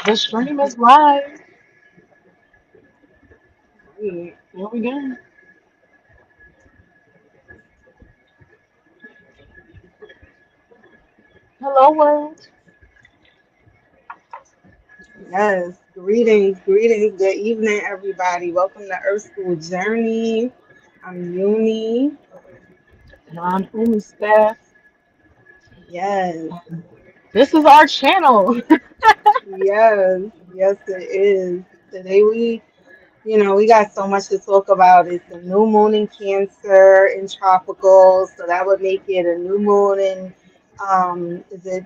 The stream is live. Right. Here we go. Hello, world. Yes. Greetings, greetings. Good evening, everybody. Welcome to Earth School Journey. I'm Uni. Non Umi staff. Yes. This is our channel. Yes. Yes, it is. Today we got so much to talk about. It's a new moon in Cancer in tropical, so that would make it a new moon in is it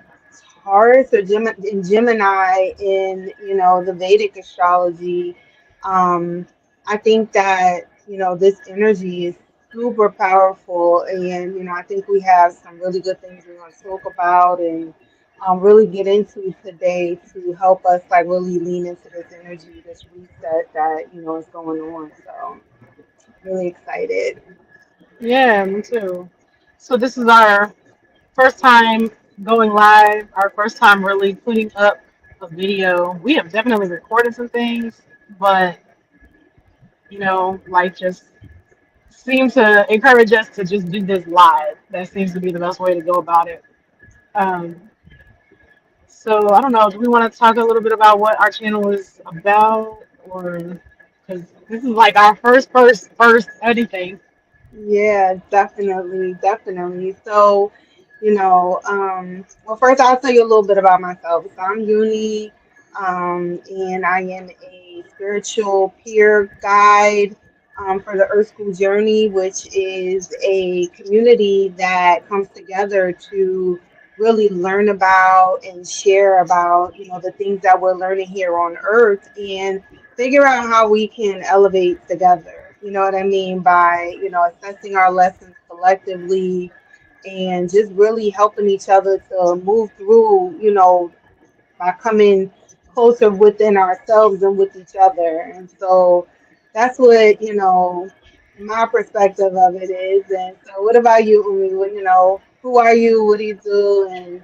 Taurus or in Gemini in the Vedic astrology. Um, I think that this energy is super powerful, and I think we have some really good things we're going to talk about and really get into today to help us like really lean into this energy, this reset that is going on. So really excited. Yeah, me too. So this is our first time going live, our first time really putting up a video. We have definitely recorded some things, but life just seems to encourage us to just do this live. That seems to be the best way to go about it. Um, so I don't know. Do we want to talk a little bit about what our channel is about, or because this is like our first anything? Yeah, definitely, definitely. So, well, first I'll tell you a little bit about myself. So I'm Uni, and I am a spiritual peer guide for the Earth School Journey, which is a community that comes together to really learn about and share about, the things that we're learning here on Earth and figure out how we can elevate together. You know what I mean? By, assessing our lessons collectively and just really helping each other to move through, by coming closer within ourselves and with each other. And so that's what, my perspective of it is. And so what about you, Umi? Who are you? What do you do? And,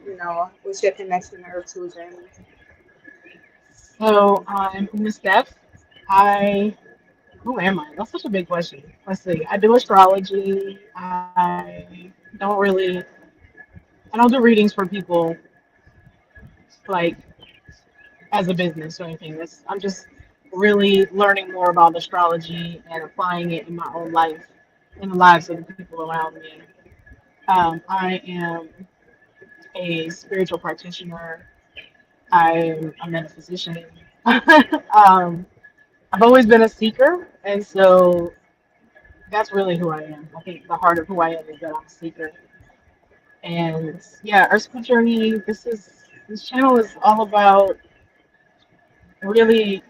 what's your connection to Earth School Journey? So I'm Miss Steph. I Who am I? That's such a big question. Let's see. I do astrology. I don't do readings for people like as a business or anything. I'm just really learning more about astrology and applying it in my own life, in the lives of the people around me. I am a spiritual practitioner. I'm a metaphysician. I've always been a seeker, and so that's really who I am. I think the heart of who I am is that I'm a seeker. And yeah, our school journey. This channel is all about really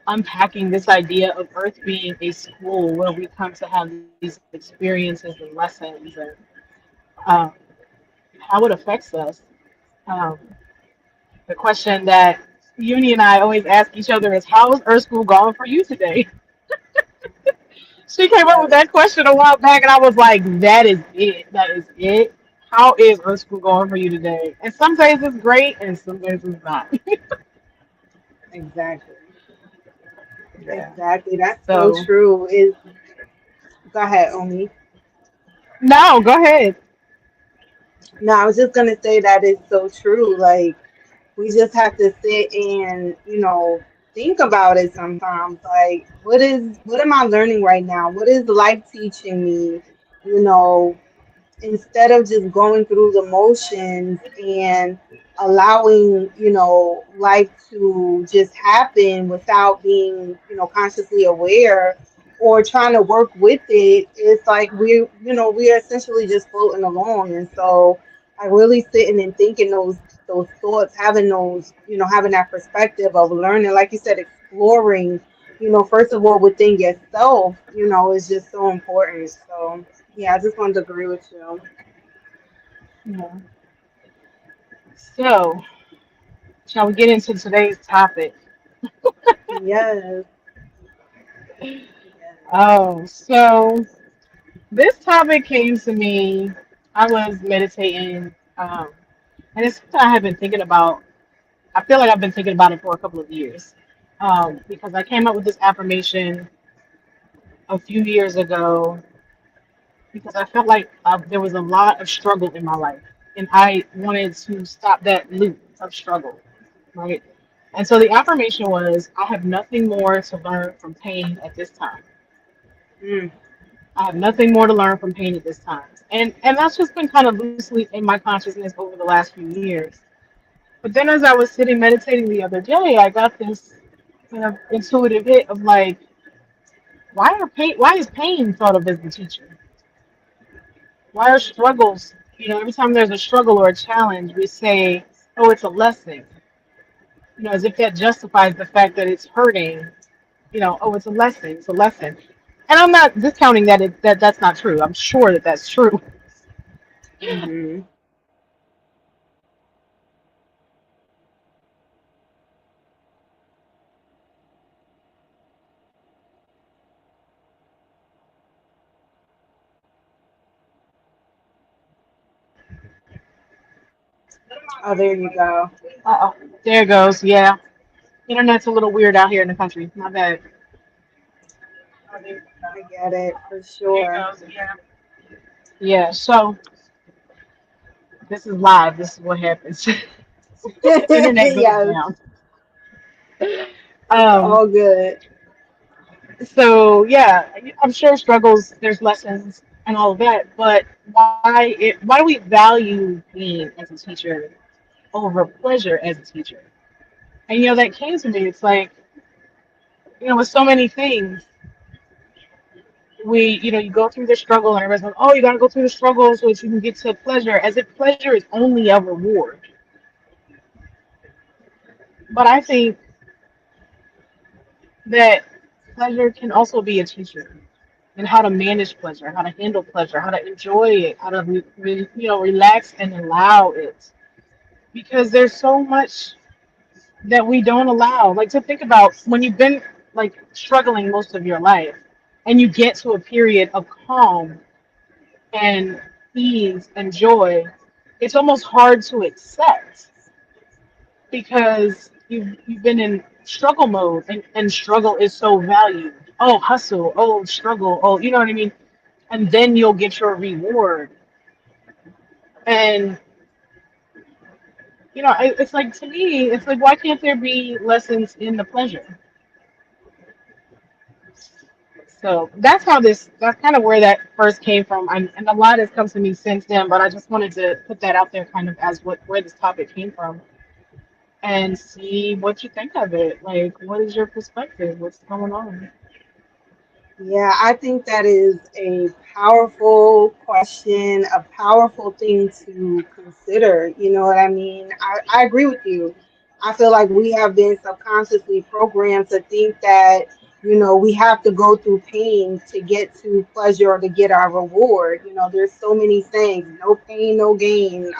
unpacking this idea of Earth being a school where we come to have these experiences and lessons and um, how it affects us. Um, the question that Uni and I always ask each other is, "How is Earth school going for you today?" She came up with Yes, that question a while back, and I was like, "That is it. That is it. How is Earth school going for you today?" And some days it's great, and some days it's not. exactly. Yeah. Exactly. That's so So true. Go ahead, Omi. no, go ahead. No, I was just gonna say that it's so true. Like we just have to sit and, think about it sometimes. Like what am I learning right now? What is life teaching me? You know, instead of just going through the motions and allowing, life to just happen without being, consciously aware or trying to work with it, it's like we are essentially just floating along. And so I really sitting and thinking those thoughts, having having that perspective of learning, like you said, exploring, first of all within yourself, is just so important. So yeah, I just wanted to agree with you. Yeah. So, shall we get into today's topic? Yes, yes. So this topic came to me. I was meditating, and it's something I have been thinking about. I feel like I've been thinking about it for a couple of years. Because I came up with this affirmation a few years ago because I felt like there was a lot of struggle in my life, and I wanted to stop that loop of struggle, right? And so the affirmation was, I have nothing more to learn from pain at this time. Mm. I have nothing more to learn from pain at this time. And that's just been kind of loosely in my consciousness over the last few years. But then as I was sitting meditating the other day, I got this kind of intuitive hit of like, why is pain thought of as the teacher? Why are struggles, every time there's a struggle or a challenge, we say, oh, it's a lesson, as if that justifies the fact that it's hurting, oh, it's a lesson. And I'm not discounting that's not true. I'm sure that that's true. Hmm. Oh, there you go. Uh-oh. There it goes. Yeah. Internet's a little weird out here in the country. My bad. I get it for There it sure. goes. Yeah. Yeah. So this is live. This is what happens. Internet goes Yes, down. it's Um, all good. so yeah, I'm sure struggles, there's lessons and all of that, but why do we value being as a teacher over pleasure as a teacher? And that came to me. It's like, with so many things, you go through the struggle and everybody's like, oh, you gotta go through the struggle so that you can get to pleasure, as if pleasure is only a reward. But I think that pleasure can also be a teacher, and how to manage pleasure, how to handle pleasure, how to enjoy it, how to relax and allow it. Because there's so much that we don't allow. Like, to think about when you've been like struggling most of your life, and you get to a period of calm and ease and joy, it's almost hard to accept because you've been in struggle mode, and struggle is so valued. Oh, hustle, oh, struggle, oh, you know what I mean? And then you'll get your reward. And it's like, to me, it's like, why can't there be lessons in the pleasure? So that's kind of where that first came from. And a lot has come to me since then, but I just wanted to put that out there kind of as where this topic came from, and see what you think of it. Like, what is your perspective? What's going on? Yeah, I think that is a powerful question, a powerful thing to consider. You know what I mean? I agree with you. I feel like we have been subconsciously programmed to think that, we have to go through pain to get to pleasure or to get our reward. There's so many things, no pain, no gain.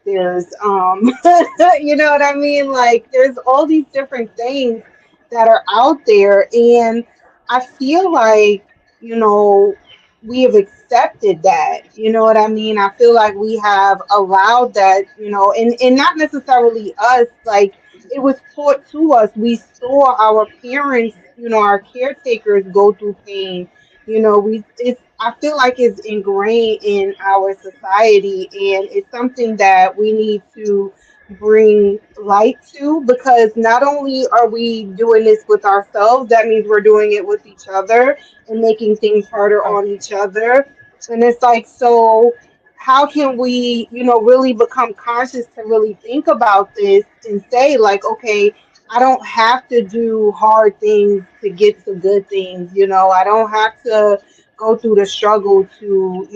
There's, you know what I mean? Like, there's all these different things that are out there. And I feel like, you know, we have accepted that. You know what I mean? I feel like we have allowed that, and not necessarily us, like it was taught to us. We saw our parents, our caretakers go through pain. I feel like it's ingrained in our society, and it's something that we need to bring light to, because not only are we doing this with ourselves, that means we're doing it with each other and making things harder Right. on each other. And it's like, so how can we, really become conscious to really think about this and say, like, okay, I don't have to do hard things to get to good things. I don't have to go through the struggle to,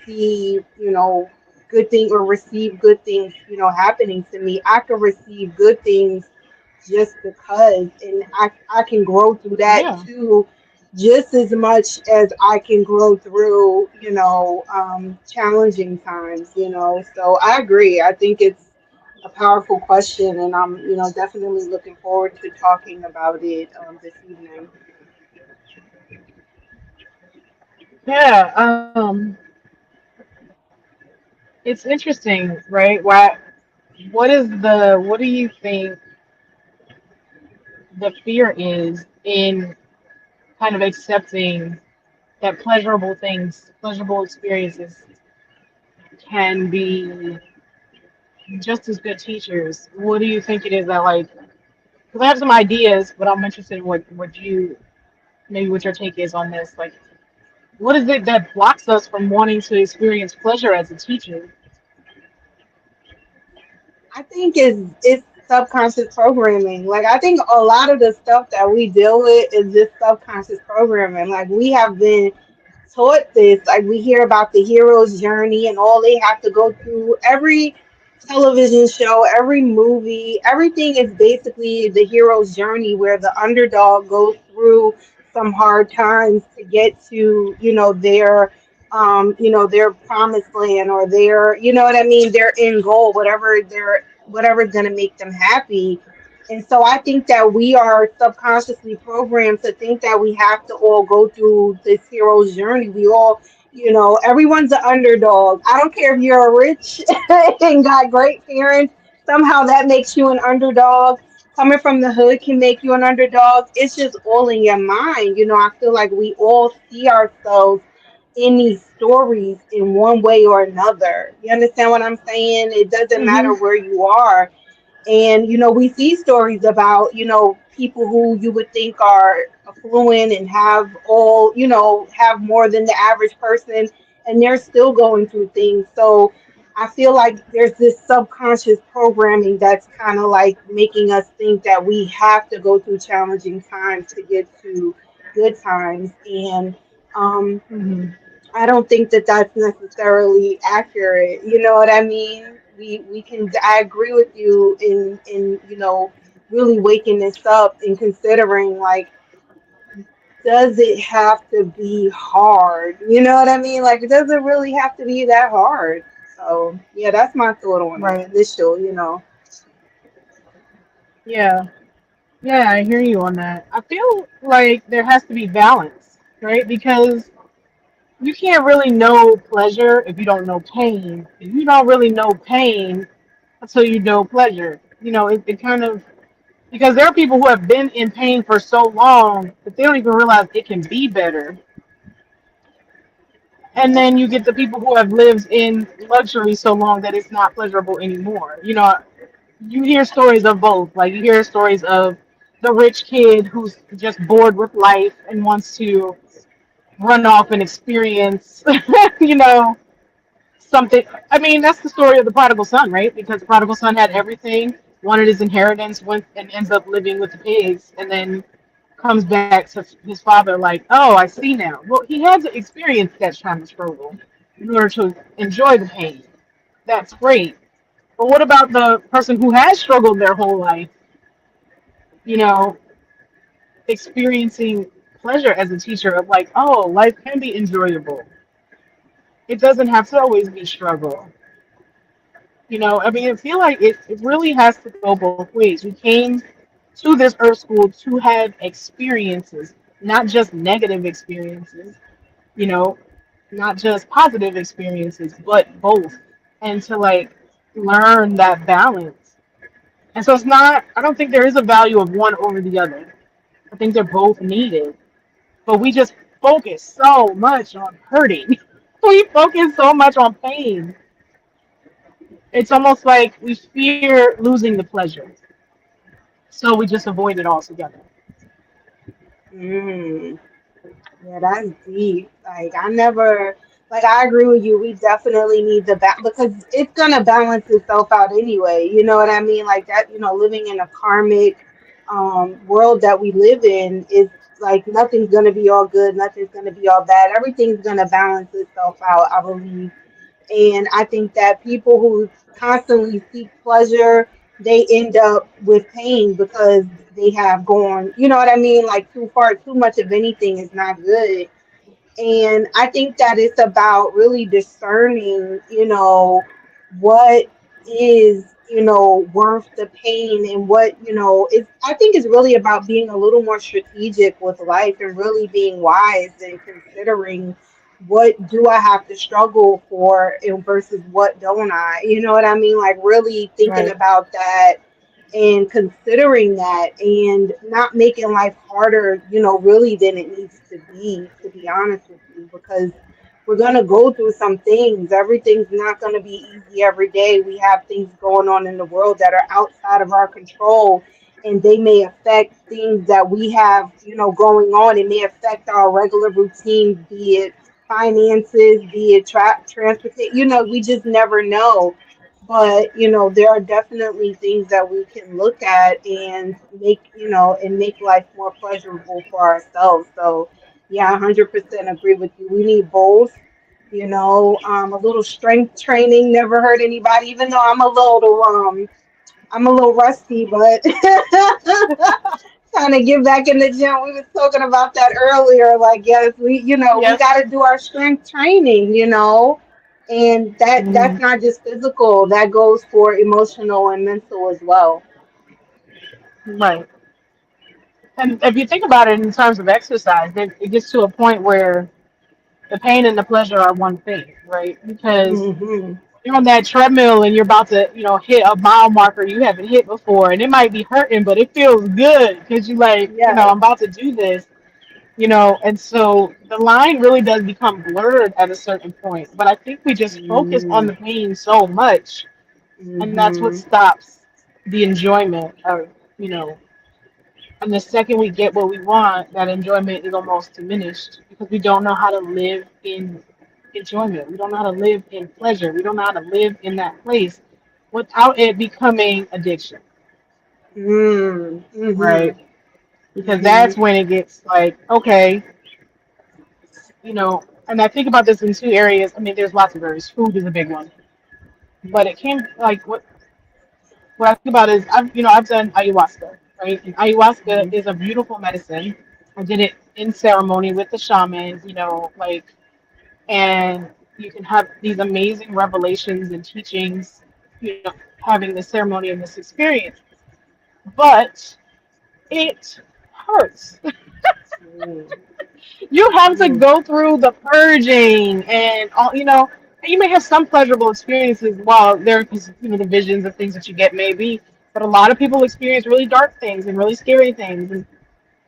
see, good thing or receive good things, happening to me. I can receive good things just because, and I can grow through that Yeah. too, just as much as I can grow through, challenging times. So I agree. I think it's a powerful question, and I'm, definitely looking forward to talking about it this evening. Yeah. It's interesting, right? Why? what do you think the fear is in kind of accepting that pleasurable experiences can be just as good teachers? What do you think it is that like? Because I have some ideas, but I'm interested in what you maybe what your take is on this. Like, what is it that blocks us from wanting to experience pleasure as a teacher? I think it's subconscious programming. Like I think a lot of the stuff that we deal with is this subconscious programming. Like we have been taught this. Like we hear about the hero's journey and all they have to go through. Every television show, every movie, everything is basically the hero's journey where the underdog goes through some hard times to get to, their promised land or their, you know what I mean, their end goal, whatever's gonna make them happy. And so I think that we are subconsciously programmed to think that we have to all go through this hero's journey. We all, everyone's an underdog. I don't care if you're rich and got great parents, somehow that makes you an underdog. Coming from the hood can make you an underdog. It's just all in your mind. I feel like we all see ourselves in these stories in one way or another. You understand what I'm saying? It doesn't matter Hmm. where you are. And, we see stories about, people who you would think are affluent and have all, have more than the average person, and they're still going through things. So I feel like there's this subconscious programming that's kind of like making us think that we have to go through challenging times to get to good times. And, um, Hmm. I don't think that that's necessarily accurate. You know what I mean? We can. I agree with you in really waking this up and considering like, does it have to be hard? You know what I mean? Like, does it really have to be that hard? So yeah, that's my thought on it Right. initial. Yeah. Yeah, I hear you on that. I feel like there has to be balance, right? Because you can't really know pleasure if you don't know pain. And you don't really know pain until you know pleasure. It kind of because there are people who have been in pain for so long that they don't even realize it can be better. And Yeah. then you get the people who have lived in luxury so long that it's not pleasurable anymore. You hear stories of both. Like you hear stories of the rich kid who's just bored with life and wants to run off and experience, you know, something. I mean, that's the story of the prodigal son, right? Because the prodigal son had everything, wanted his inheritance, went and ends up living with the pigs, and then comes back to his father like, "Oh, I see now." Well, he had to experience that kind of struggle in order to enjoy the pain. That's great. But what about the person who has struggled their whole life, you know, experiencing pleasure as a teacher of like, oh, life can be enjoyable. It doesn't have to always be struggle. I mean, I feel like it really has to go both ways. We came to this earth school to have experiences, not just negative experiences, you know, not just positive experiences, but both. And to like learn that balance. And so it's not, I don't think there is a value of one over the other. I think they're both needed. But we just focus so much on hurting. We focus so much on pain. It's almost like we fear losing the pleasure. So we just avoid it altogether. Mm. Yeah, that's deep. Like I never, like I agree with you. We definitely need the because it's gonna balance itself out anyway. You know what I mean? Like that. Living in a karmic world that we live in is like nothing's gonna be all good, nothing's gonna be all bad. Everything's gonna balance itself out, I believe. And I think that people who constantly seek pleasure, they end up with pain because they have gone, you know what I mean? Like too far, too much of anything is not good. And I think that it's about really discerning, what is, worth the pain and what, I think it's really about being a little more strategic with life and really being wise and considering what do I have to struggle for and versus what don't I? You know what I mean? Like really thinking Right. about that and considering that and not making life harder, really than it needs to be honest with you, because we're going to go through some things. Everything's not going to be easy every day. We have things going on in the world that are outside of our control, and they may affect things that we have, going on. It may affect our regular routines, be it finances, be it transportation. We just never know. But there are definitely things that we can look at and make life more pleasurable for ourselves. So yeah, 100% agree with you. We need both. A little strength training never hurt anybody. Even though I'm a little rusty, but trying to get back in the gym. We was talking about that earlier. Like, yes, we Yes. got to do our strength training. And that's Mhm. not just physical. That goes for emotional and mental as well. Right. And if you think about it in terms of exercise, it gets to a point where the pain and the pleasure are one thing, right? Because Hmm. you're on that treadmill and you're about to, hit a mile marker you haven't hit before, and it might be hurting, but it feels good because you like, Yes. I'm about to do this, and so the line really does become blurred at a certain point. But I think we just focus on Hmm. the pain so much, and that's what Hmm. stops the enjoyment of, you know, and the second we get what we want, that enjoyment is almost diminished because we don't know how to live in enjoyment. We don't know how to live in pleasure. We don't know how to live in that place without it becoming addiction, Hmm. Hmm. right? Because Hmm. that's when it gets like, okay, and I think about this in two areas. I mean, there's lots of areas. Food is a big one, but it came like what I think about is I've done ayahuasca, right? And ayahuasca Hmm. is a beautiful medicine. I did it in ceremony with the shamans, and you can have these amazing revelations and teachings, having the ceremony and this experience. But it hurts. You have to Hmm. go through the purging and all, and you may have some pleasurable experiences while there is, the visions of things that you get maybe, but a lot of people experience really dark things and really scary things, and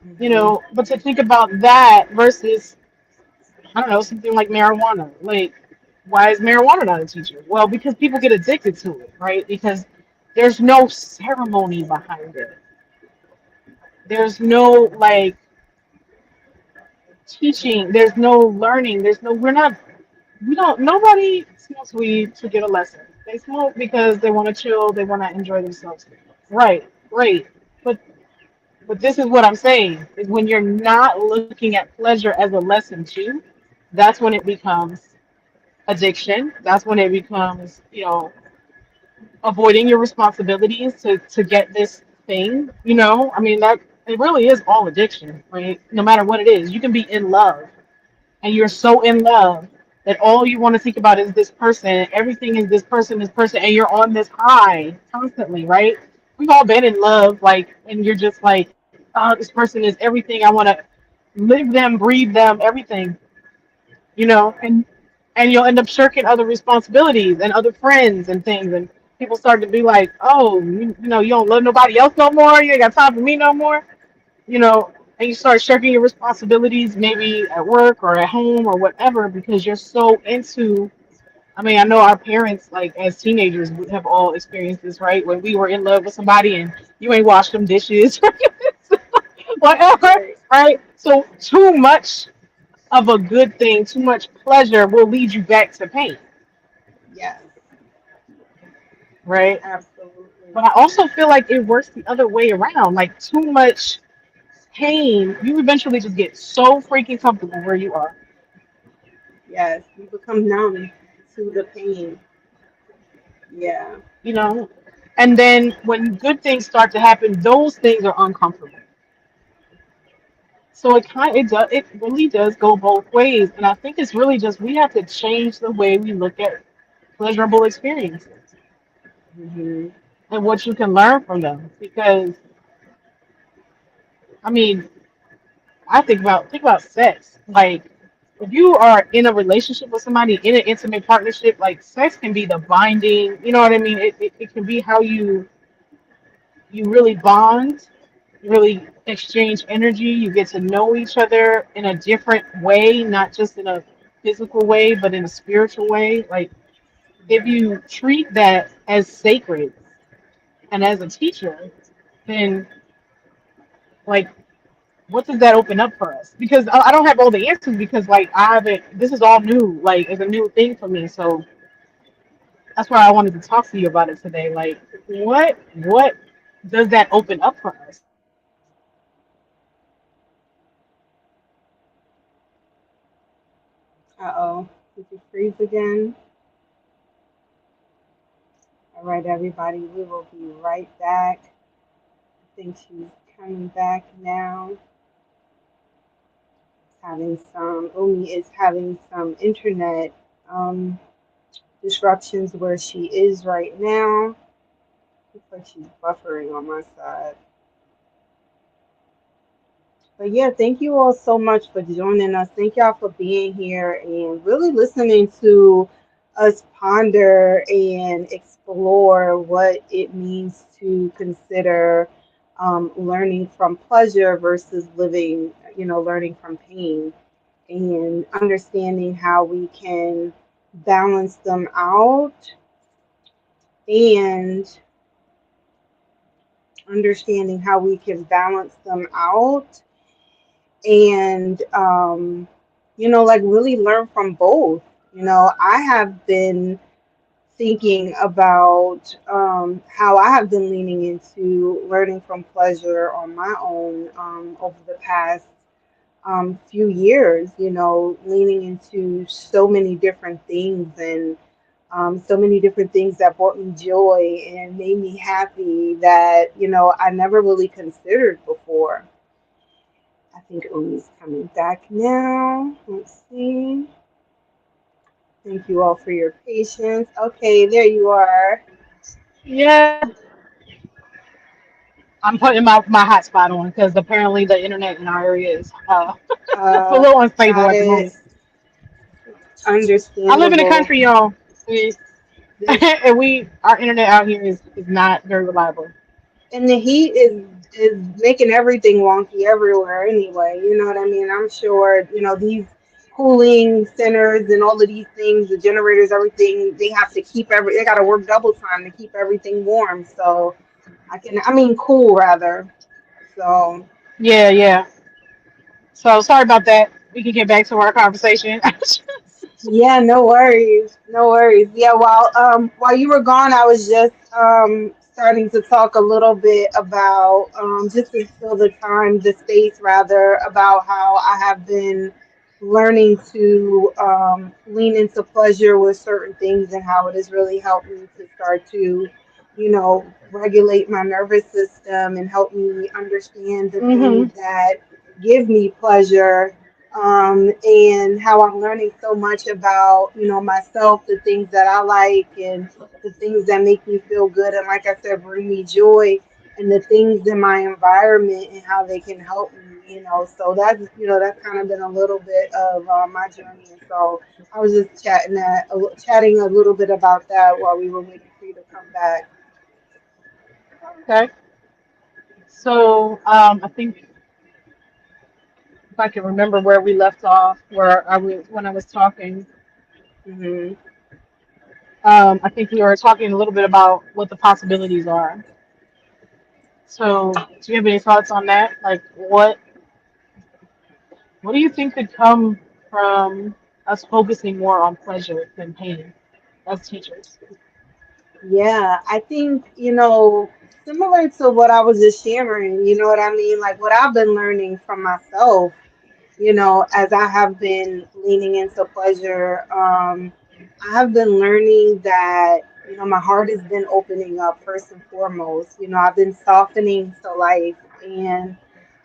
Hmm. but to think about that versus, I don't know, something like marijuana. Like, why is marijuana not a teacher? Well, because people get addicted to it, right? Because there's no ceremony behind it. There's no like teaching. There's no learning. We don't, nobody smokes weed to get a lesson. They smoke because they want to chill, they want to enjoy themselves. Right, great. But this is what I'm saying is when you're not looking at pleasure as a lesson too, that's when it becomes addiction. That's when it becomes, avoiding your responsibilities to get this thing, I mean that it really is all addiction, right? No matter what it is. You can be in love and you're so in love that all you want to think about is this person. Everything is this person, and you're on this high constantly, right? We've all been in love, like, and you're just like, oh, this person is everything. I want to live them, breathe them, everything, and you'll end up shirking other responsibilities and other friends and things, and people start to be like, oh, you don't love nobody else no more. You ain't got time for me no more, and you start shirking your responsibilities maybe at work or at home or whatever because you're so into. I mean, I know our parents, like as teenagers, would have all experienced this, right? When we were in love with somebody and you ain't washed them dishes, whatever, Right. right? So too much of a good thing, too much pleasure will lead you back to pain, Yes. right? Absolutely. But I also feel like it works the other way around. Like too much pain, you eventually just get so freaking comfortable where you are, Yes. You become numb to the pain. Yeah. you know. And then when good things start to happen, those things are uncomfortable. So it really does go both ways. And I think it's really just we have to change the way we look at pleasurable experiences Hmm. and what you can learn from them. Because I mean, I think about sex. Like if you are in a relationship with somebody in an intimate partnership, like sex can be the binding, you know what I mean? It can be how you really bond, really exchange energy, you get to know each other in a different way, not just in a physical way, but in a spiritual way. Like if you treat that as sacred and as a teacher, then like what does that open up for us? Because I don't have all the answers because like I haven't. This is all new. Like it's a new thing for me. So that's why I wanted to talk to you about it today. Like what does that open up for us? Uh-oh. Did you freeze again? All right, everybody, we will be right back. I think she's coming back now. Having some, Umi is having some internet um, disruptions where she is right now. Looks like she's buffering on my side. But yeah, thank you all so much for joining us. Thank y'all for being here and really listening to us ponder and explore what it means to consider learning from pleasure versus living, learning from pain, and understanding how we can balance them out, and understanding how we can balance them out and like really learn from both. I have been thinking about how I have been leaning into learning from pleasure on my own over the past few years, leaning into so many different things, and so many different things that brought me joy and made me happy that I never really considered before. I think Umi's coming back now. Let's see. Thank you all for your patience. Okay, there you are. Yeah, I'm putting my hotspot on because apparently the internet in our area is it's a little unstable Got at the it. moment. I live in the Understandable. country, y'all, we, This and our internet out here is not very reliable. and the heat is making everything wonky everywhere anyway. You know what I mean? I'm sure, these cooling centers and all of these things, the generators, everything, they have to they gotta work double time to keep everything warm. So I mean cool rather. So Yeah, yeah. So sorry about that. We can get back to our conversation. yeah, no worries. No worries. Yeah, while you were gone, I was just starting to talk a little bit about just to fill the time, the space rather, about how I have been learning to lean into pleasure with certain things and how it has really helped me to start to, regulate my nervous system and help me understand the hmm things that give me pleasure, and how I'm learning so much about, myself, the things that I like, and the things that make me feel good, and like I said, bring me joy, and the things in my environment and how they can help me. So that's kind of been a little bit of my journey, and so I was just chatting a little bit about that while we were waiting for you to come back. Okay. So I think if I can remember where we left off, where I was when I was talking, Hmm. I think we were talking a little bit about what the possibilities are. So do you have any thoughts on that? Like what do you think could come from us focusing more on pleasure than pain as teachers? Yeah, I think, similar to what I was just sharing, you know what I mean? Like what I've been learning from myself, as I have been leaning into pleasure, I have been learning that, my heart has been opening up first and foremost. I've been softening to life, and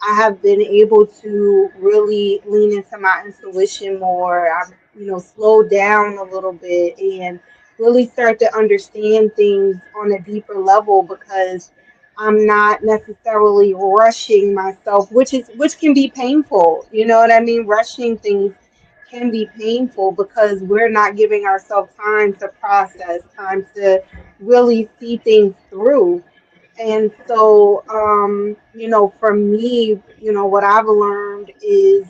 I have been able to really lean into my intuition more. I've, slowed down a little bit and really start to understand things on a deeper level because I'm not necessarily rushing myself, which can be painful. You know what I mean? Rushing things can be painful because we're not giving ourselves time to process, time to really see things through. And so, for me, what I've learned is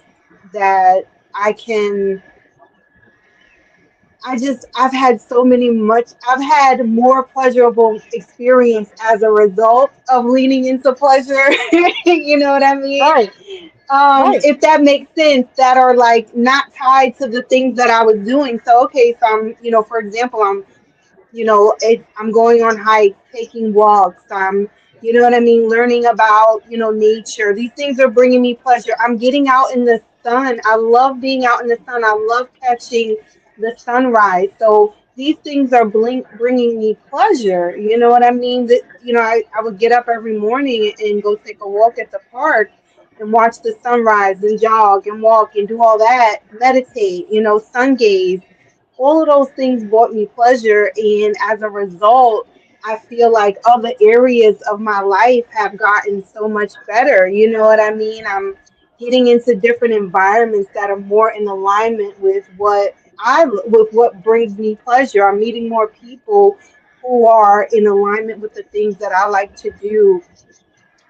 that I can, I've had more pleasurable experience as a result of leaning into pleasure. You know what I mean? Right. Right. If that makes sense, that are like not tied to the things that I was doing. So, okay, so for example, I'm going on hikes, taking walks. What I mean, learning about, nature. These things are bringing me pleasure. I'm getting out in the sun. I love being out in the sun. I love catching the sunrise. So these things are bringing me pleasure. You know what I mean? That, I would get up every morning and go take a walk at the park and watch the sunrise and jog and walk and do all that, meditate, sun gaze. All of those things brought me pleasure, and as a result, I feel like other areas of my life have gotten so much better. You know what I mean? I'm getting into different environments that are more in alignment with what brings me pleasure. I'm meeting more people who are in alignment with the things that I like to do,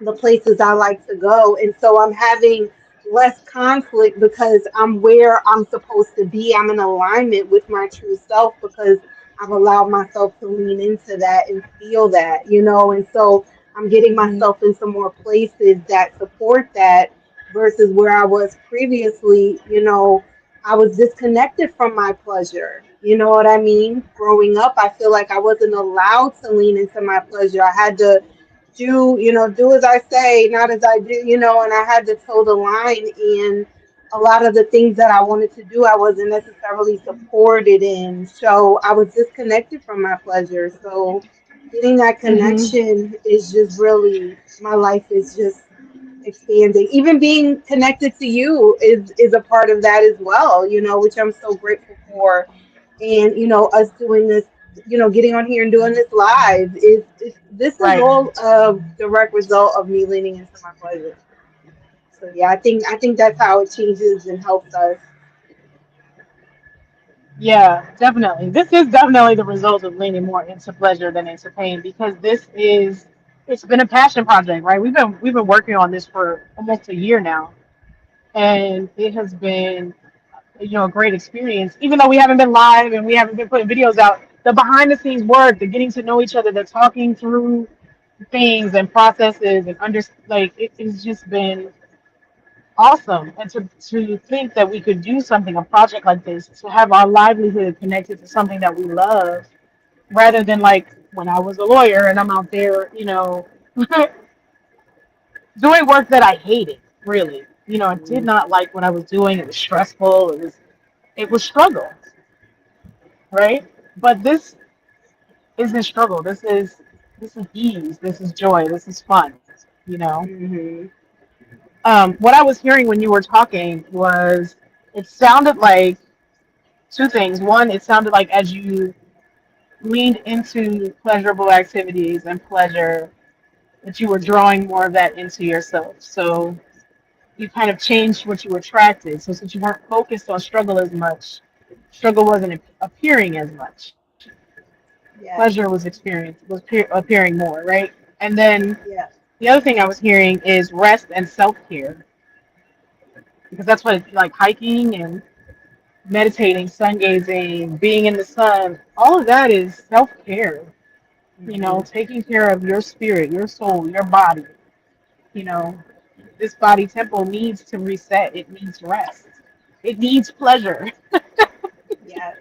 the places I like to go. And so I'm having less conflict because I'm where I'm supposed to be. I'm in alignment with my true self because I've allowed myself to lean into that and feel that. And so I'm getting Hmm. myself into more places that support that versus where I was previously. I was disconnected from my pleasure. You know what I mean? Growing up, I feel like I wasn't allowed to lean into my pleasure. I had to do as I say, not as I do, and I had to toe the line, and a lot of the things that I wanted to do, I wasn't necessarily supported in. So I was disconnected from my pleasure. So getting that Hmm. connection is just really, my life is just expanding. Even being connected to you is a part of that as well, which I'm so grateful for. And us doing this, getting on here and doing this live is this is Right. all a direct result of me leaning into my pleasure. So yeah, I think that's how it changes and helps us. Yeah, definitely. This is definitely the result of leaning more into pleasure than into pain because it's been a passion project, right? We've been working on this for almost a year now, and it has been a great experience. Even though we haven't been live and we haven't been putting videos out, the behind the scenes work, the getting to know each other, the talking through things and processes and it's just been awesome. And to think that we could do something, a project like this, to have our livelihood connected to something that we love, rather than like when I was a lawyer and I'm out there, doing work that I hated, really. I did Mhm. not like what I was doing. It was stressful. It was struggle, right? But this isn't struggle. This is ease. This is joy. This is fun. You know. Mhm. What I was hearing when you were talking was it sounded like two things. One, it sounded like as you leaned into pleasurable activities and pleasure, that you were drawing more of that into yourself. So you kind of changed what you attracted. So since you weren't focused on struggle as much, struggle wasn't appearing as much. Pleasure Yes. was appearing more, right? And then Yes. the other thing I was hearing is rest and self care because that's what like hiking and meditating, sun gazing, being in the sun, all of that is self care. Mhm. Taking care of your spirit, your soul, your body. You know, this body temple needs to reset. It needs rest. It needs pleasure. Yes.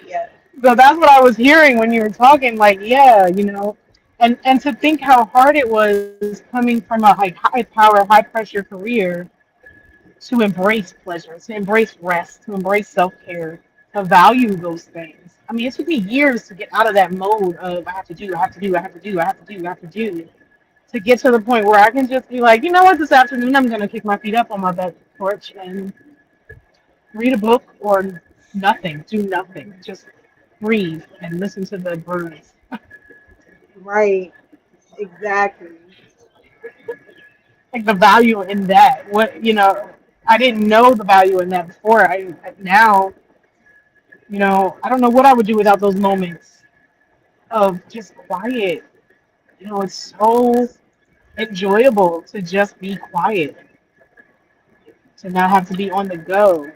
Yes. So that's what I was hearing when you were talking. Like, yeah, and to think how hard it was coming from a like high power, high pressure career to embrace pleasure, to embrace rest, to embrace self care, to value those things. I mean, it took me years to get out of that mode of I have to do, I have to do, I have to do, I have to do, I have to do, to get to the point where I can just be like, you know what, this afternoon I'm gonna kick my feet up on my bed porch and read a book or nothing, do nothing, just breathe and listen to the birds. Right. Exactly. Like the value in that. What. I didn't know the value in that before. I now, I don't know what I would do without those moments of just quiet. It's so enjoyable to just be quiet, to not have to be on the go.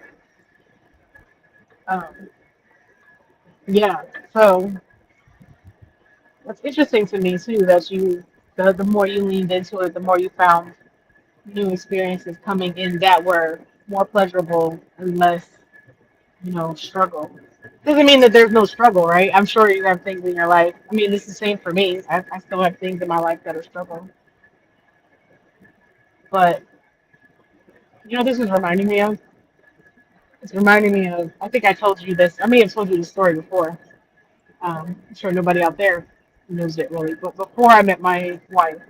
Um, yeah. So it's interesting to me too that the more you leaned into it, the more you found new experiences coming in that were more pleasurable and less, struggle. Doesn't mean that there's no struggle, right? I'm sure you have things in your life. I mean, it's the same for me. I still have things in my life that are struggle. But, this is reminding me of? It's reminding me of, I think I told you this. I may have told you this story before. I'm sure nobody out there knows it really. But before I met my wife,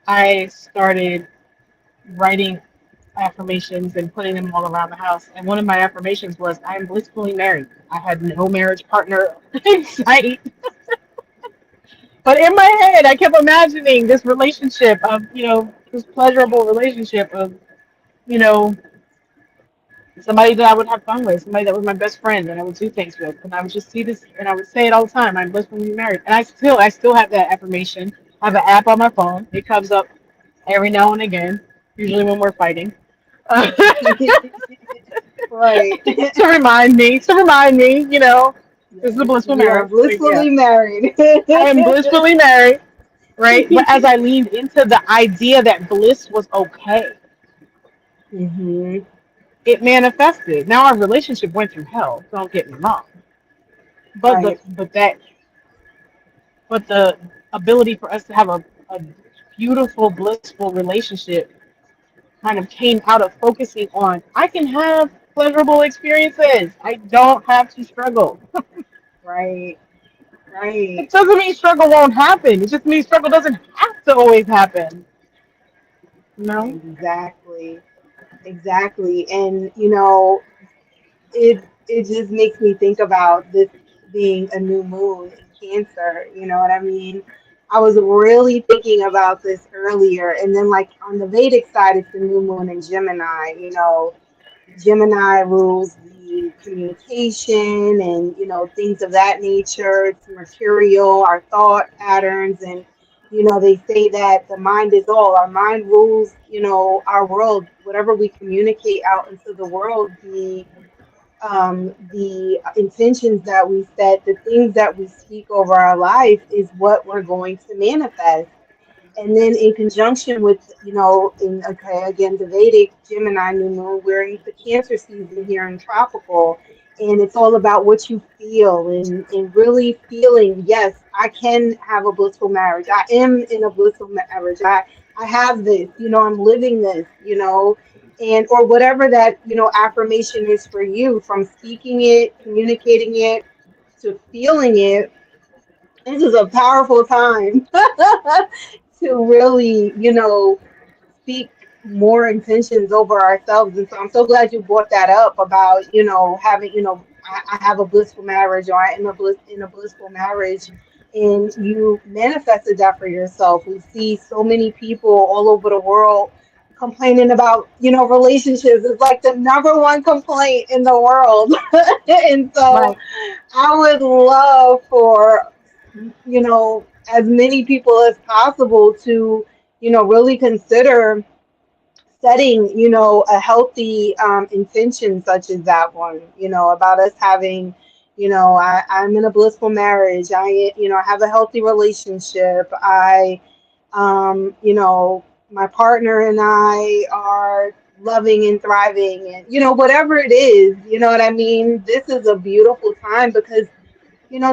I started writing affirmations and putting them all around the house. And one of my affirmations was, I am blissfully married. I had no marriage partner in sight. But in my head, I kept imagining this relationship of, this pleasurable relationship of, you know, somebody that I would have fun with, somebody that was my best friend and I would do things with. And I would just see this and I would say it all the time. I'm blissfully married. And I still have that affirmation. I have an app on my phone. It comes up every now and again, usually when we're fighting. Right. to remind me, this is a Yes, blissful you are marriage. So yeah, blissfully married. I am blissfully married, right? But as I leaned into the idea that bliss was okay, Hmm. it manifested. Now our relationship went through hell. Don't get me wrong, but the Right, but that but the ability for us to have a beautiful, blissful relationship kind of came out of focusing on I can have pleasurable experiences. I don't have to struggle. right, It right. doesn't mean struggle won't happen. It just means struggle doesn't have to always happen. No? Exactly, exactly. And it just makes me think about this being a new moon in Cancer. You know what I mean? I was really thinking about this earlier, and then like on the Vedic side, it's the new moon in Gemini. Gemini rules the communication and things of that nature. It's material, our thought patterns, and they say that the mind is all. Our mind rules, our world. Whatever we communicate out into the world, the intentions that we set, the things that we speak over our life is what we're going to manifest. And then in conjunction with, in okay, again, the Vedic Gemini new moon, we're in the Cancer season here in tropical, and it's all about what you feel and really feeling, yes, I can have a blissful marriage. I am in a blissful marriage. I have this, I'm living this, and or whatever that, affirmation is for you, from speaking it, communicating it, to feeling it. This is a powerful time to really, speak more intentions over ourselves. And so I'm so glad you brought that up about, having, I have a blissful marriage, or I am in a blissful marriage. And you manifested that for yourself. We see so many people all over the world complaining about, relationships. It's like the number one complaint in the world. And so Right. I would love for, as many people as possible to, really consider setting, a healthy intention such as that one, about us having, I'm in a blissful marriage. I have a healthy relationship. My partner and I are loving and thriving, and, whatever it is, you know what I mean? This is a beautiful time because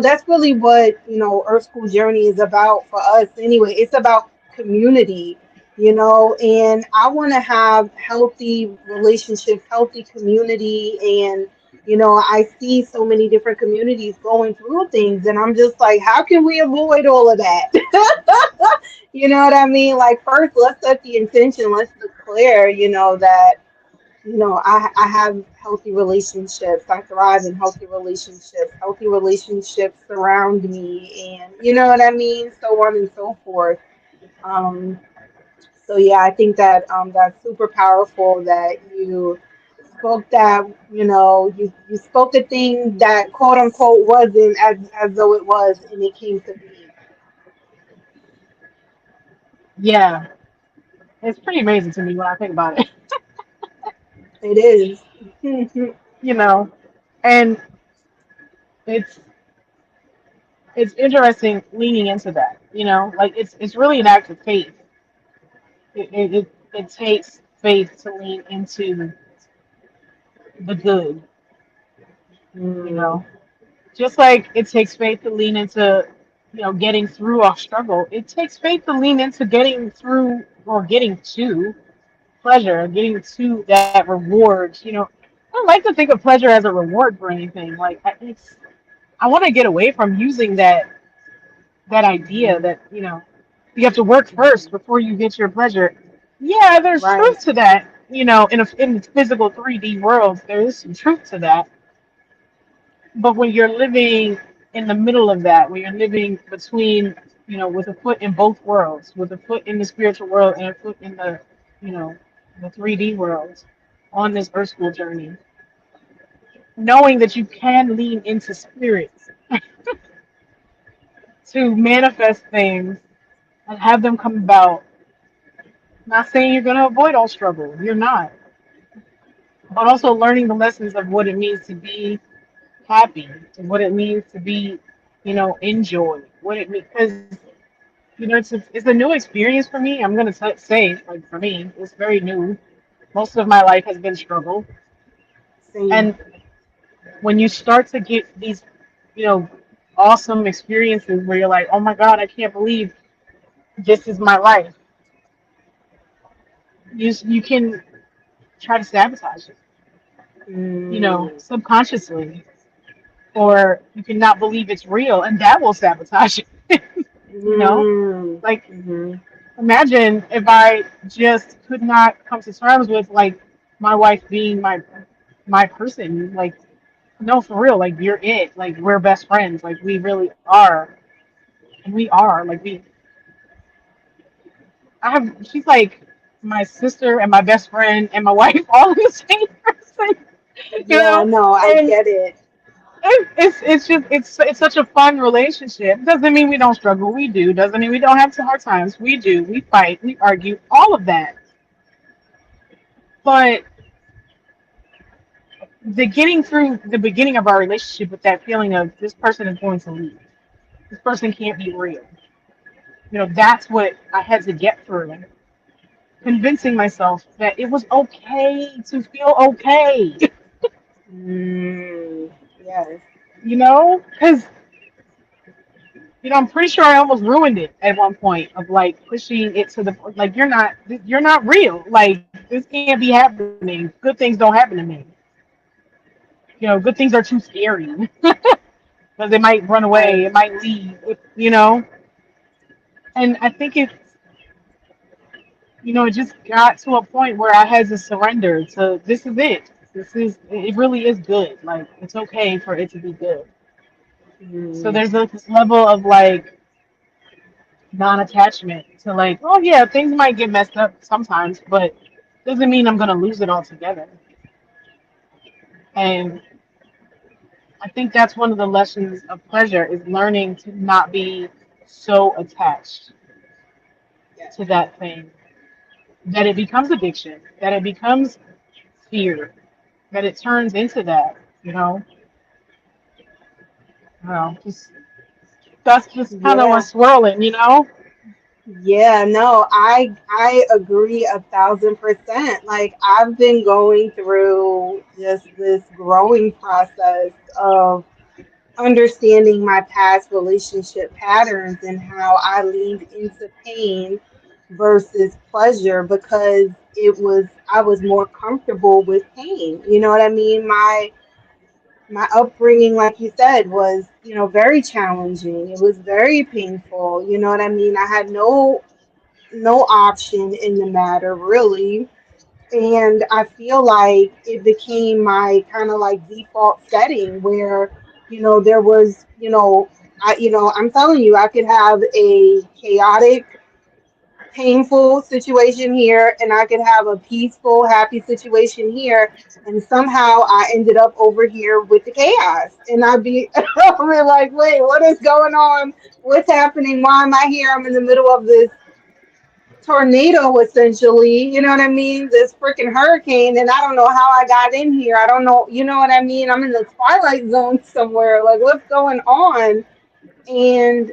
that's really what, Earth School Journey is about for us anyway. It's about community, and I want to have healthy relationships, healthy community. And, I see so many different communities going through things, and I'm just like, how can we avoid all of that? You know what I mean? Like, first, let's set the intention, let's declare, that I have healthy relationships. I thrive in healthy relationships. Healthy relationships surround me, and you know what I mean, so on and so forth. Um, So yeah, I think that that's super powerful that you spoke that, you spoke the thing that quote unquote wasn't as though it was, and it came to be. Yeah, it's pretty amazing to me when I think about it. It is. You know, and it's it's interesting leaning into that. Like it's really an act of faith. It takes faith to lean into the good. You Mm, know, just like it takes faith to lean into getting through our struggle. It takes faith to lean into getting through or getting to pleasure, getting to that reward. I don't like to think of pleasure as a reward for anything. Like I want to get away from using that idea mhm. that you have to work first Mhm. before you get your pleasure. Yeah, there's Right, truth to that. In the physical 3D world, there is some truth to that. But when you're living in the middle of that, when you're living between, with a foot in both worlds, with a foot in the spiritual world and a foot in you know, the 3D world, on this earth school journey, knowing that you can lean into spirit to manifest things and have them come about. Not saying you're going to avoid all struggle, you're not, but also learning the lessons of what it means to be happy, what it means to be, enjoy, what it means. Because it's a new experience for me. I'm gonna say, like for me, it's very new. Most of my life has been struggle, same. and when you start to get these, you know, awesome experiences where you're like, oh my God, I can't believe this is my life. You can try to sabotage it, Mm, subconsciously, or you can not believe it's real, and that will sabotage it. you know, mm, like mhm. imagine if I just could not come to terms with like my wife being my person. Like, no, for real. Like, you're it. Like, we're best friends. Like, we really are. And we are. Like, she's like my sister and my best friend and my wife all in the same person. you Yeah, know, no, I and get it. it's just it's such a fun relationship. Doesn't mean we don't struggle. We do. Doesn't mean we don't have some hard times. We do. We fight. We argue. All of that. But the getting through the beginning of our relationship with that feeling of this person is going to leave. This person can't be real. That's what I had to get through. Convincing myself that it was okay to feel okay. Mm, yes. Because I'm pretty sure I almost ruined it at one point of like pushing it to the like you're not real. Like this can't be happening. Good things don't happen to me. Good things are too scary because it might run away. Right. It might leave. And I think it just got to a point where I had to surrender to this is it. It really is good. Like, it's okay for it to be good. So Mm, there's this level of like non-attachment to like, oh yeah, things might get messed up sometimes, but doesn't mean I'm gonna lose it altogether. And I think that's one of the lessons of pleasure is learning to not be so attached yes. to that thing that it becomes addiction, that it becomes fear, that it turns into that, you know. Just that's just kind of Yeah. what's swirling. Yeah, no, I agree 1,000%. Like I've been going through just this growing process of understanding my past relationship patterns and how I leaned into pain versus pleasure because I was more comfortable with pain. You know what I mean? My upbringing, like you said, was, very challenging. It was very painful. You know what I mean? I had no option in the matter really. And I feel like it became my kind of like default setting where, there was, I'm telling you, I could have a chaotic painful situation here and I could have a peaceful, happy situation here. And somehow I ended up over here with the chaos. And I'd be I'd like, wait, what is going on? What's happening? Why am I here? I'm in the middle of this tornado, essentially. You know what I mean? This freaking hurricane. And I don't know how I got in here. I don't know. You know what I mean? I'm in the twilight zone somewhere. Like, what's going on? And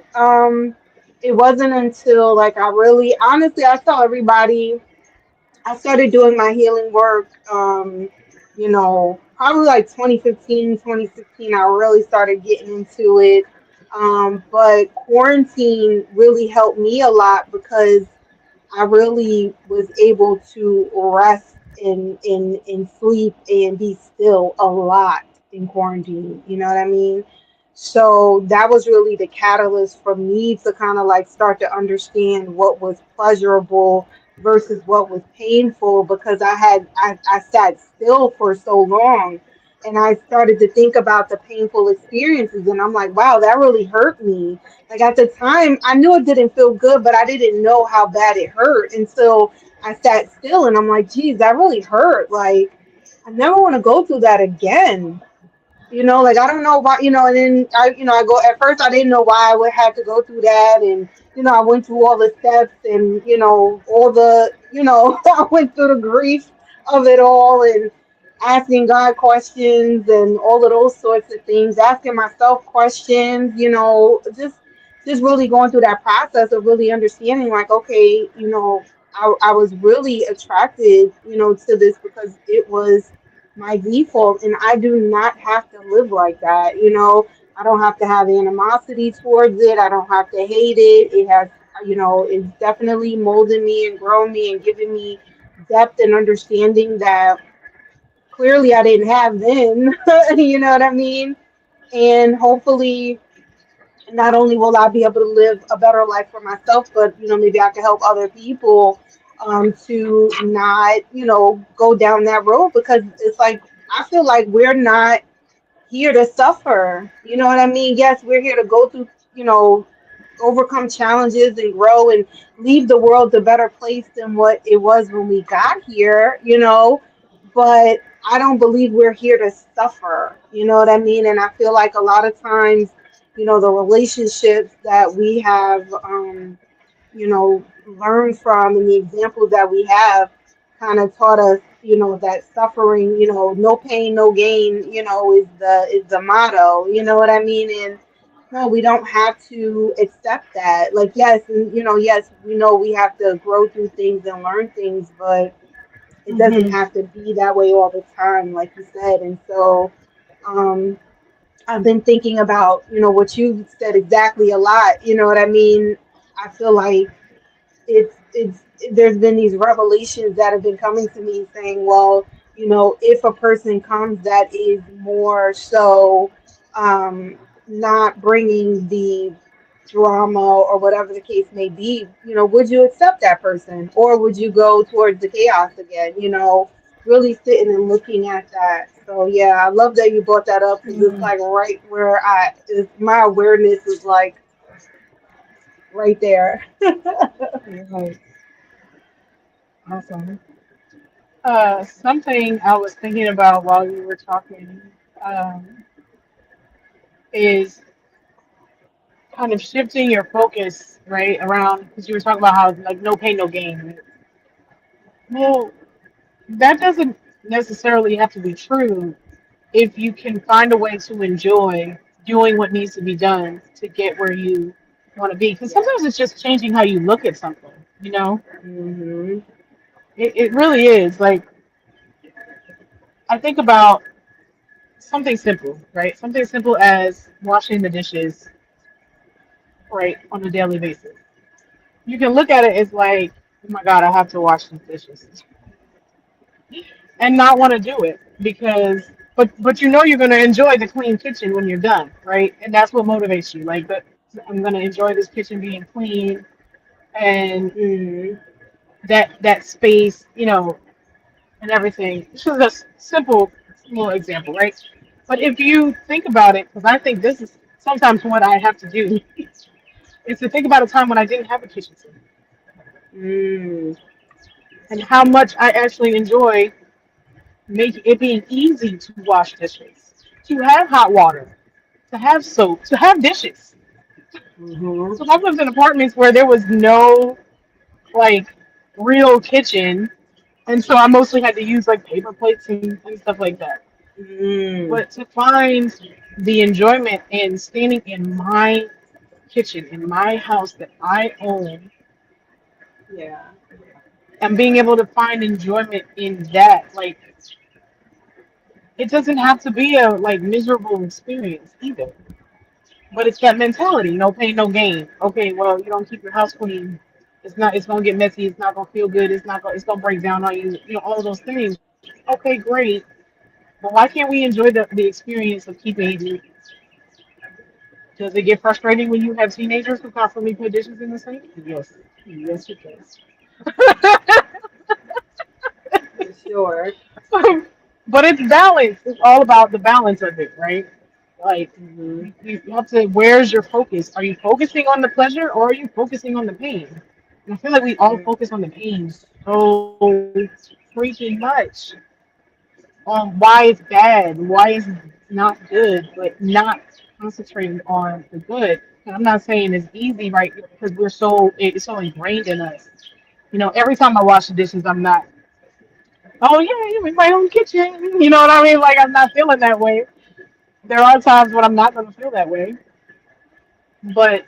it wasn't until like I really honestly I saw everybody. I started doing my healing work probably like 2015, 2016. I really started getting into it. But quarantine really helped me a lot because I really was able to rest and sleep and be still a lot in quarantine. You know what I mean? So that was really the catalyst for me to kind of like start to understand what was pleasurable versus what was painful because I sat still for so long and I started to think about the painful experiences and I'm like, wow, that really hurt me. Like at the time, I knew it didn't feel good, but I didn't know how bad it hurt until I sat still and I'm like, geez, that really hurt. Like, I never want to go through that again. Like I don't know why, and then I go at first I didn't know why I would have to go through that and I went through all the steps and all the I went through the grief of it all and asking God questions and all of those sorts of things, asking myself questions, just really going through that process of really understanding like, okay, I was really attracted, to this because it was my default and I do not have to live like that. I don't have to have animosity towards it. I don't have to hate it. It has, it's definitely molded me and grown me and given me depth and understanding that clearly I didn't have then. You know what I mean? And hopefully not only will I be able to live a better life for myself, but maybe I can help other people to not, go down that road because it's like I feel like we're not here to suffer. You know what I mean? Yes, we're here to go through, overcome challenges and grow and leave the world a better place than what it was when we got here. But I don't believe we're here to suffer. You know what I mean? And I feel like a lot of times, the relationships that we have, learned from and the examples that we have kind of taught us, that suffering, no pain, no gain, is the motto. You know what I mean? And no, we don't have to accept that. Like, yes, and yes, we know we have to grow through things and learn things, but it doesn't Hmm. have to be that way all the time, like you said. And so, um, I've been thinking about, what you said exactly a lot. You know what I mean? I feel like it's there's been these revelations that have been coming to me saying, well, if a person comes that is more so um, not bringing the drama or whatever the case may be, would you accept that person or would you go towards the chaos again? Really sitting and looking at that. So yeah, I love that you brought that up because it's Mm. like right where my awareness is like right there. Right. Awesome. Something I was thinking about while you were talking um, is kind of shifting your focus, right, around because you were talking about how like no pain, no gain. Right? Well, that doesn't necessarily have to be true if you can find a way to enjoy doing what needs to be done to get where you want to be. Because Yeah. sometimes it's just changing how you look at something, you know? Hmm. It really is. Like, I think about something simple, right? Something simple as washing the dishes, right, on a daily basis. You can look at it as like, oh my God, I have to wash these dishes and not want to do it because but you know you're going to enjoy the clean kitchen when you're done, right? And that's what motivates you. Like, but I'm going to enjoy this kitchen being clean and Hmm. that space, and everything. This is a simple little example, right? But if you think about it, because I think this is sometimes what I have to do, is to think about a time when I didn't have a kitchen sink. Mm. and how much I actually enjoy making it being easy to wash dishes, to have hot water, to have soap, to have dishes. Mm-hmm. So I lived in apartments where there was no like real kitchen, and so I mostly had to use like paper plates and stuff like that. Mm. But to find the enjoyment in standing in my kitchen in my house that I own Yeah. and being able to find enjoyment in that, like it doesn't have to be a like miserable experience either. But it's that mentality, no pain, no gain. Okay, well, you don't keep your house clean. It's gonna get messy. It's not gonna feel good. It's gonna break down on you. You know, all of those things. Okay, great. But why can't we enjoy the experience of keeping? Does it get frustrating when you have teenagers who constantly put dishes in the sink? Yes, yes, it does. For sure. But it's balance. It's all about the balance of it, right? Like Mm-hmm. you have to. Where's your focus? Are you focusing on the pleasure or are you focusing on the pain? And I feel like we all Mm. focus on the pain so freaking much on why it's bad, why it's not good, but not concentrating on the good. And I'm not saying it's easy, right? Because it's so ingrained in us. You know, every time I wash the dishes, I'm not, oh yeah, you make my own kitchen. You know what I mean? Like I'm not feeling that way. There are times when I'm not going to feel that way, but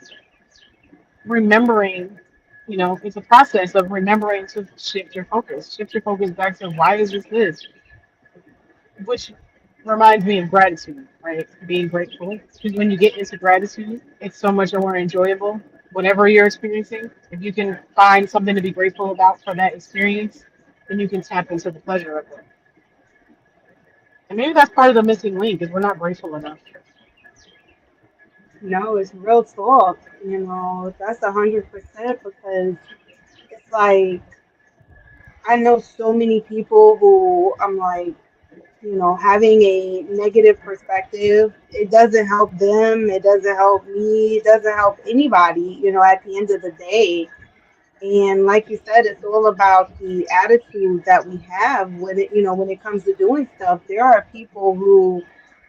remembering, you know, it's a process of remembering to shift your focus back to why is this, which reminds me of gratitude, right? Being grateful. Because when you get into gratitude, it's so much more enjoyable. Whatever you're experiencing, if you can find something to be grateful about for that experience, then you can tap into the pleasure of it. And maybe that's part of the missing link is we're not grateful enough. No, it's real talk. That's 100% because it's like I know so many people who I'm like, having a negative perspective, it doesn't help them, it doesn't help me, it doesn't help anybody, at the end of the day. And like you said, it's all about the attitude that we have when it comes to doing stuff. There are people who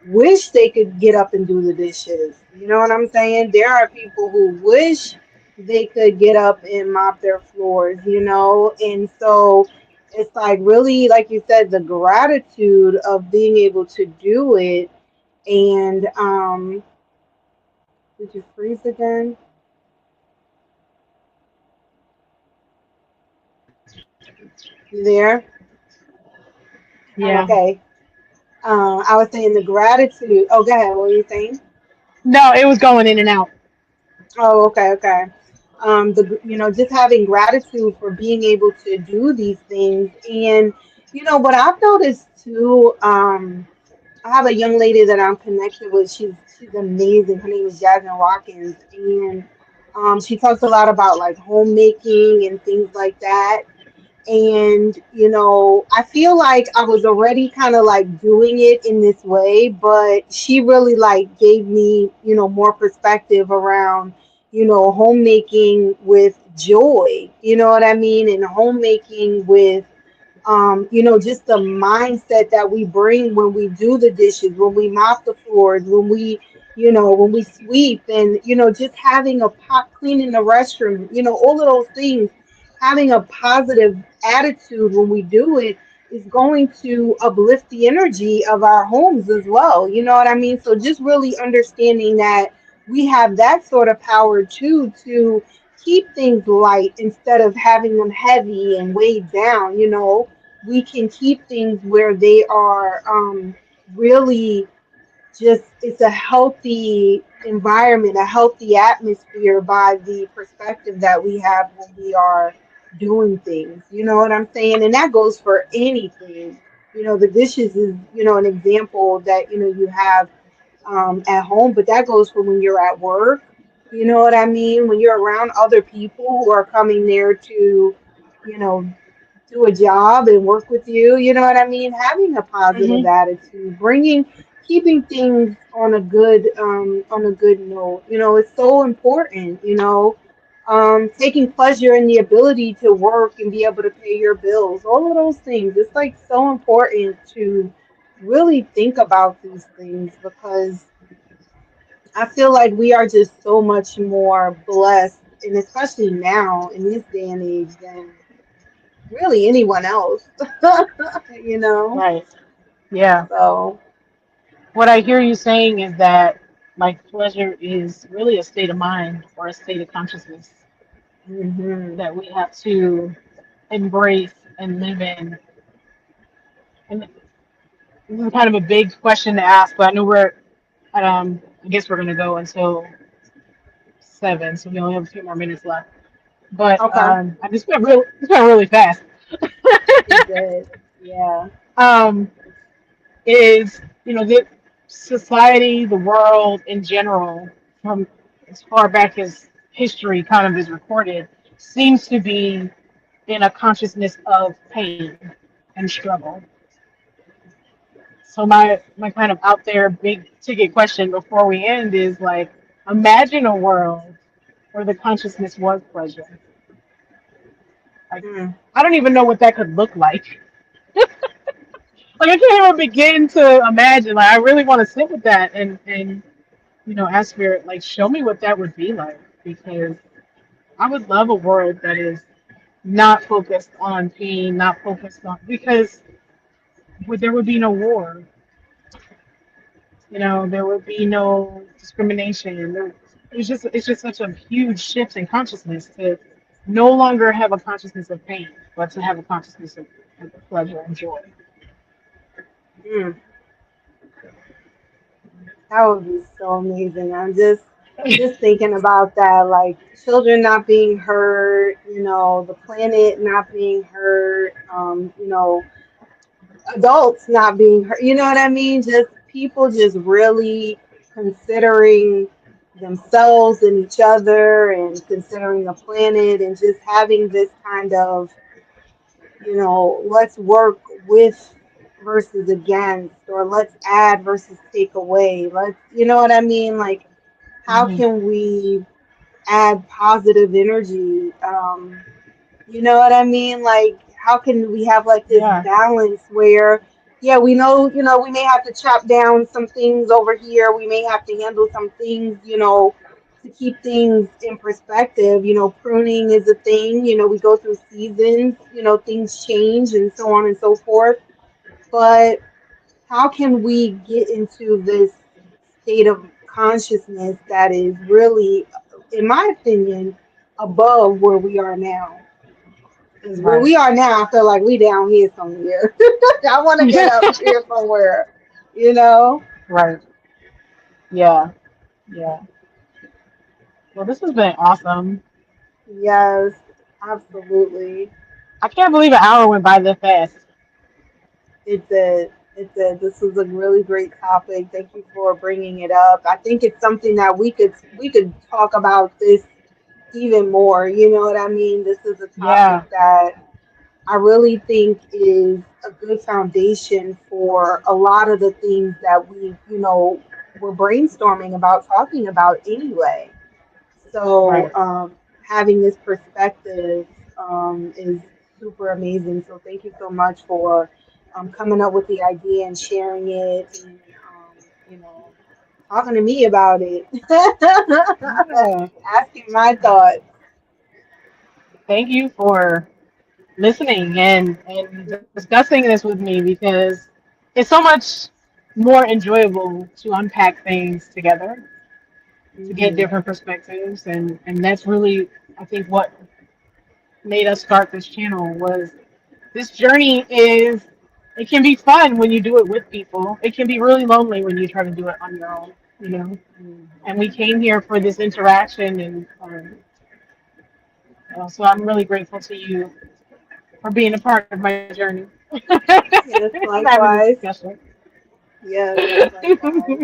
wish they could get up and do the dishes. You know what I'm saying? There are people who wish they could get up and mop their floors, And so it's like really, like you said, the gratitude of being able to do it. And did you freeze again? You there? Oh, Yeah. okay. I was saying the gratitude. Oh, go ahead. What were you saying? No, it was going in and out. Oh, okay, okay. Just having gratitude for being able to do these things, and what I've noticed too. I have a young lady that I'm connected with. She's amazing. Her name is Jasmine Watkins, and she talks a lot about like homemaking and things like that. And I feel like I was already kind of like doing it in this way, but she really like gave me more perspective around homemaking with joy, you know what I mean, and homemaking with just the mindset that we bring when we do the dishes, when we mop the floors, when we sweep, and just having a pot, cleaning the restroom, all of those things, having a positive attitude when we do it is going to uplift the energy of our homes as well. You know what I mean? So just really understanding that we have that sort of power too to keep things light instead of having them heavy and weighed down. We can keep things where they are really just, it's a healthy environment, a healthy atmosphere by the perspective that we have when we are doing things. You know what I'm saying? And that goes for anything. The dishes is, an example that, you have at home, but that goes for when you're at work. You know what I mean? When you're around other people who are coming there to, you know, do a job and work with you. You know what I mean? Having a positive Hmm. attitude, keeping things on a good note. It's so important. taking pleasure in the ability to work and be able to pay your bills, all of those things. It's like so important to really think about these things because I feel like we are just so much more blessed, and especially now in this day and age, than really anyone else, you know? Right. Yeah. So, What I hear you saying is that like pleasure is really a state of mind or a state of consciousness hmm that we have to embrace and live in. And this is kind of a big question to ask, but I know I guess we're gonna go until 7, so we only have a few more minutes left. But okay, I just it's went really fast. it did. Yeah. um, is the society, the world in general, from as far back as history kind of is recorded, seems to be in a consciousness of pain and struggle. So my kind of out there big ticket question before we end is like, imagine a world where the consciousness was pleasure. Like, Mm. I don't even know what that could look like. Like, I can't even begin to imagine. Like, I really want to sit with that and ask Spirit, like, show me what that would be like, because I would love a world that is not focused on pain, not focused on, because there would be no war. There would be no discrimination. It's just such a huge shift in consciousness to no longer have a consciousness of pain, but to have a consciousness of pleasure and joy. Mm. That would be so amazing. I'm just thinking about that, like children not being hurt, the planet not being hurt, adults not being hurt. You know what I mean? Just people just really considering themselves and each other and considering the planet and just having this kind of, let's work with versus against, or let's add versus take away. Let's, you know what I mean? Like, how Hmm. can we add positive energy? You know what I mean? Like, how can we have like this Yeah. balance where, yeah, we know, we may have to chop down some things over here. We may have to handle some things, to keep things in perspective. Pruning is a thing. We go through seasons, things change and so on and so forth. But how can we get into this state of consciousness that is really, in my opinion, above where we are now? Because where Right. we are now, I feel like we down here somewhere. I want to get up here somewhere, you know? Right. Yeah. Yeah. Well, this has been awesome. Yes, absolutely. I can't believe an hour went by this fast. It did. It did. This was a really great topic. Thank you for bringing it up. I think it's something that we could talk about this even more. You know what I mean? This is a topic Yeah. that I really think is a good foundation for a lot of the things that we're brainstorming about, talking about anyway. So, Right. having this perspective is super amazing. So, thank you so much for coming up with the idea and sharing it and, talking to me about it, Yeah. asking my thoughts. Thank you for listening and discussing this with me, because it's so much more enjoyable to unpack things together, to get hmm different perspectives, and that's really, I think, what made us start this channel. Was this journey is it can be fun when you do it with people. It can be really lonely when you try to do it on your own. And we came here for this interaction, and so I'm really grateful to you for being a part of my journey Yes, and having this likewise. discussion. Yes, likewise.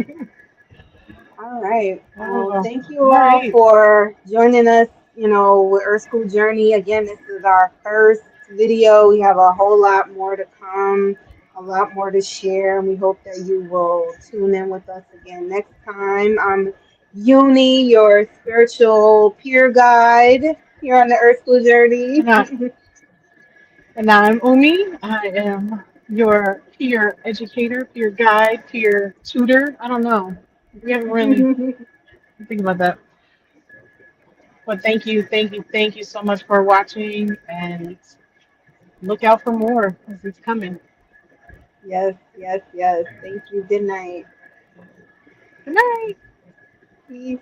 All right. Well, Oh, thank you all all right. for joining us, with Earth School Journey. Again, this is our first video. We have a whole lot more to come, a lot more to share, and we hope that you will tune in with us again next time. Uni, your spiritual peer guide here on the Earth School Journey. And, I, and I'm Umi. I am your peer educator, peer guide, peer tutor. I don't know. We haven't really think about that. But thank you so much for watching and look out for more because it's coming. Yes, yes, yes. Thank you. Good night. Good night. Peace.